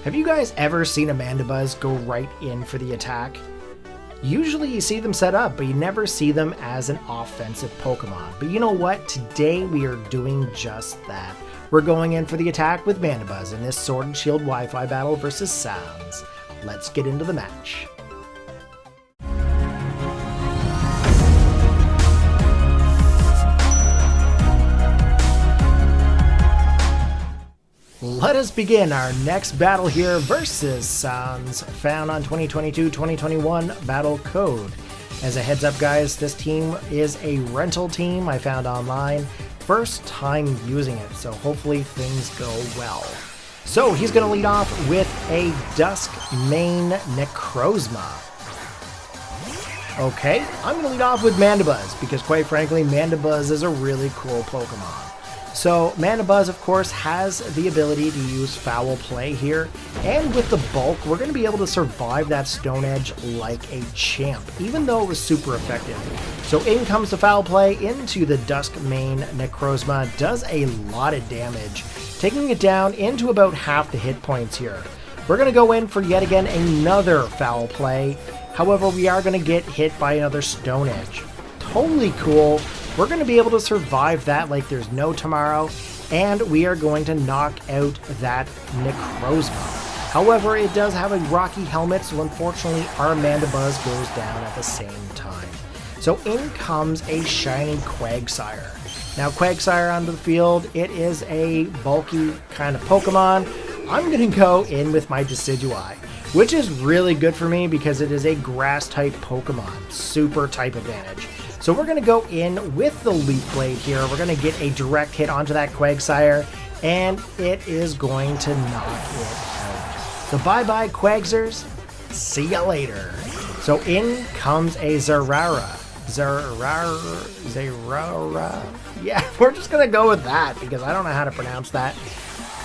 Have you guys ever seen a Mandibuzz go right in for the attack? Usually you see them set up, but you never see them as an offensive Pokemon. But you know what? Today we are doing just that. We're going in for the attack with Mandibuzz in this Sword and Shield Wi-Fi battle versus Sounds. Let's get into the match. Let us begin our next battle here versus Sounds, found on 2022-2021 battle code. As a heads up guys, this team is a rental team I found online. First time using it, so hopefully things go well. So he's going to lead off with a Dusk Mane Necrozma. Okay, I'm going to lead off with Mandibuzz because quite frankly Mandibuzz is a really cool Pokemon. So Mandibuzz, of course, has the ability to use Foul Play here, and with the bulk, we're going to be able to survive that Stone Edge like a champ, even though it was super effective. So in comes the Foul Play into the Dusk Mane Necrozma, does a lot of damage, taking it down into about half the hit points here. We're going to go in for yet again another Foul Play, however we are going to get hit by another Stone Edge. Totally cool. We're going to be able to survive that like there's no tomorrow, and we are going to knock out that Necrozma. However, it does have a rocky helmet, so unfortunately our Mandibuzz goes down at the same time. So in comes a shiny Quagsire. Now Quagsire onto the field, it is a bulky kind of Pokemon. I'm going to go in with my Decidueye, which is really good for me because it is a grass type Pokemon, super type advantage. So we're going to go in with the Leaf Blade here. We're going to get a direct hit onto that Quagsire, and it is going to knock it out. So bye-bye, Quagsers. See ya later. So in comes a Zerara. Zerara. Yeah, we're just going to go with that because I don't know how to pronounce that.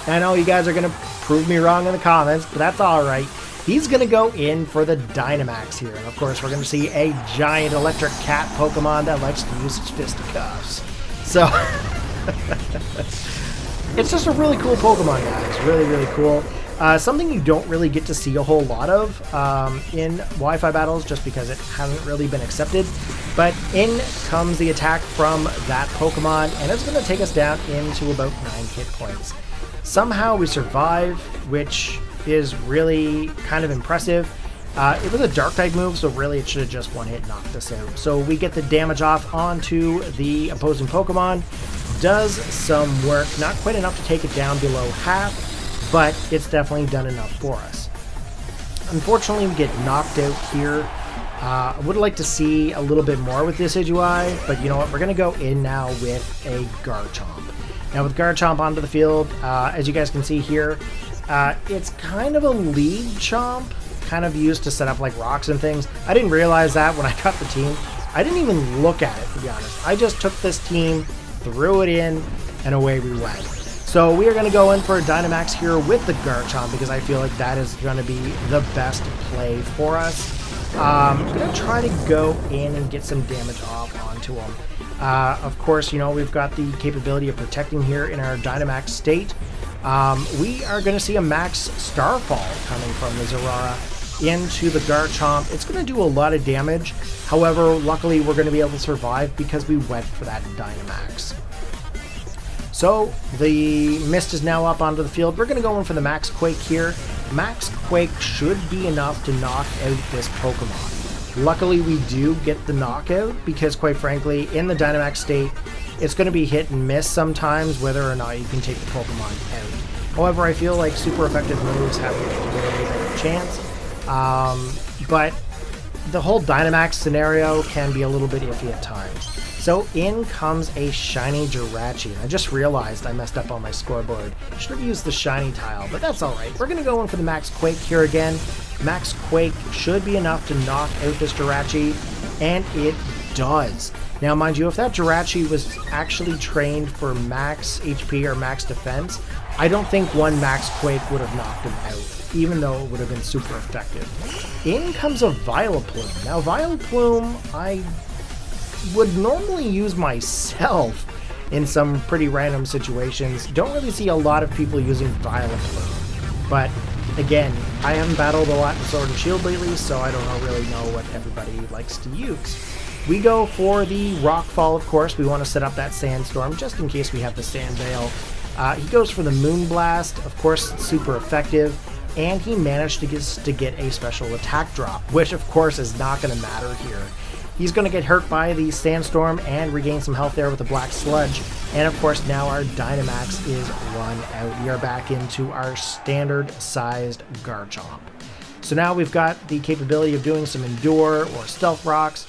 I know you guys are going to prove me wrong in the comments, but that's all right. He's going to go in for the Dynamax here. And of course, we're going to see a giant electric cat Pokemon that likes to use its fisticuffs. So, it's just a really cool Pokemon, guys. Really, really cool. Something you don't really get to see a whole lot of in Wi-Fi battles just because it hasn't really been accepted. But in comes the attack from that Pokemon, and it's going to take us down into about 9 hit points. Somehow we survive, which is really kind of impressive. It was a dark type move, so really it should have just one hit knocked us out. So we get the damage off onto the opposing Pokemon. Does some work, not quite enough to take it down below half, but it's definitely done enough for us. Unfortunately, we get knocked out here. I would like to see a little bit more with this Decidueye, but you know what? We're going to go in now with a Garchomp. Now with Garchomp onto the field, as you guys can see here, it's kind of a lead chomp, kind of used to set up like rocks and things. I didn't realize that when I got the team. I didn't even look at it, to be honest. I just took this team, threw it in, and away we went. So we are going to go in for a Dynamax here with the Garchomp because I feel like that is going to be the best play for us. I'm going to try to go in and get some damage off onto him. Of course, you know, we've got the capability of protecting here in our Dynamax state. We are going to see a Max Starfall coming from the Zerara into the Garchomp. It's going to do a lot of damage. However, luckily we're going to be able to survive because we went for that Dynamax. So the Mist is now up onto the field. We're going to go in for the Max Quake here. Max Quake should be enough to knock out this Pokemon. Luckily we do get the knockout because quite frankly in the Dynamax state it's going to be hit and miss sometimes whether or not you can take the Pokemon out. However, I feel like super effective moves have a really better chance. But the whole Dynamax scenario can be a little bit iffy at times. So in comes a shiny Jirachi. And I just realized I messed up on my scoreboard. I should have used the shiny tile, but that's alright. We're going to go in for the Max Quake here again. Max Quake should be enough to knock out this Jirachi, and it does. Now, mind you, if that Jirachi was actually trained for max HP or max defense, I don't think one Max Quake would have knocked him out, even though it would have been super effective. In comes a Vileplume. Now, Vileplume, I would normally use myself in some pretty random situations. Don't really see a lot of people using Vileplume, but Again, I haven't battled a lot in Sword and Shield lately, so I don't really know what everybody likes to use. We go for the Rockfall, of course. We want to set up that Sandstorm just in case we have the Sand Veil. He goes for the Moonblast, of course, super effective, and he managed to get a special attack drop, which of course is not going to matter here. He's going to get hurt by the Sandstorm and regain some health there with the Black Sludge. And of course now our Dynamax is run out. We are back into our standard sized Garchomp. So now we've got the capability of doing some Endure or Stealth Rocks.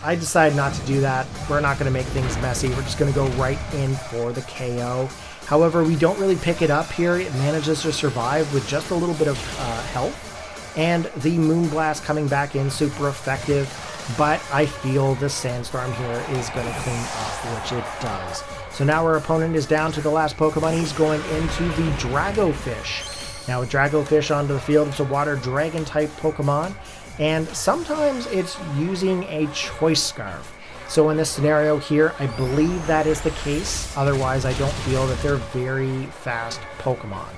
I decided not to do that. We're not going to make things messy. We're just going to go right in for the KO. However, we don't really pick it up here. It manages to survive with just a little bit of health. And the Moonblast coming back in, super effective. But I feel the Sandstorm here is going to clean up, which it does. So now our opponent is down to the last Pokemon. He's going into the Dragofish. Now with Dragofish onto the field, it's a Water Dragon type Pokemon. And sometimes it's using a Choice Scarf. So in this scenario here, I believe that is the case. Otherwise, I don't feel that they're very fast Pokemon.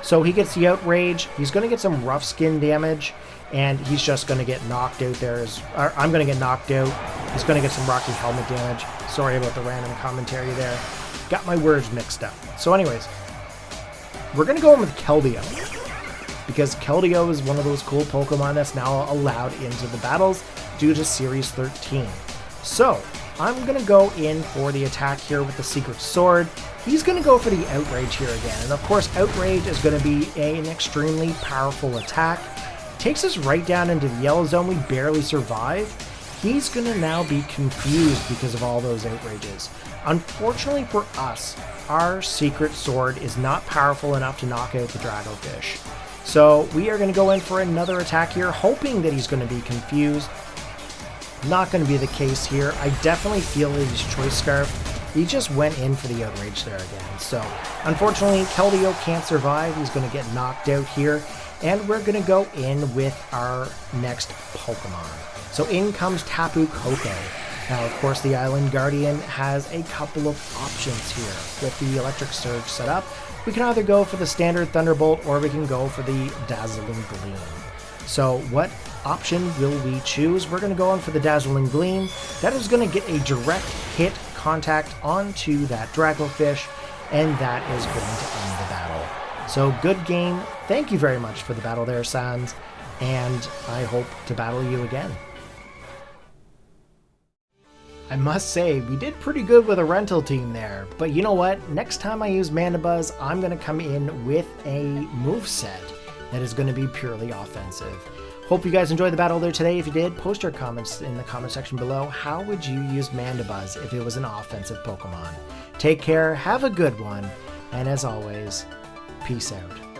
So he gets the Outrage. He's going to get some rough skin damage. And he's just going to get knocked out there. I'm going to get knocked out. He's going to get some Rocky Helmet damage. Sorry about the random commentary there. Got my words mixed up. So anyways, we're going to go in with Keldeo. Because Keldeo is one of those cool Pokemon that's now allowed into the battles due to Series 13. So I'm going to go in for the attack here with the Secret Sword. He's going to go for the Outrage here again. And of course, Outrage is going to be an extremely powerful attack. Takes us right down into the yellow zone. We barely survive. He's going to now be confused because of all those outrages. Unfortunately for us, our Secret Sword is not powerful enough to knock out the Dragofish. So we are going to go in for another attack here, hoping that he's going to be confused. Not going to be the case here. I definitely feel that he's Choice Scarf. He just went in for the outrage there again. So unfortunately, Keldeo can't survive. He's going to get knocked out here. And we're going to go in with our next Pokemon. So in comes Tapu Koko. Now, of course, the Island Guardian has a couple of options here. With the Electric Surge set up, we can either go for the standard Thunderbolt or we can go for the Dazzling Gleam. So what option will we choose? We're going to go on for the Dazzling Gleam. That is going to get a direct hit contact onto that Dragofish, and that is going to end the battle. So good game. Thank you very much for the battle there, Sans, and I hope to battle you again. I must say, we did pretty good with a rental team there, but you know what? Next time I use Mandibuzz, I'm going to come in with a moveset that is going to be purely offensive. Hope you guys enjoyed the battle there today. If you did, post your comments in the comment section below. How would you use Mandibuzz if it was an offensive Pokemon? Take care, have a good one, and as always, peace out.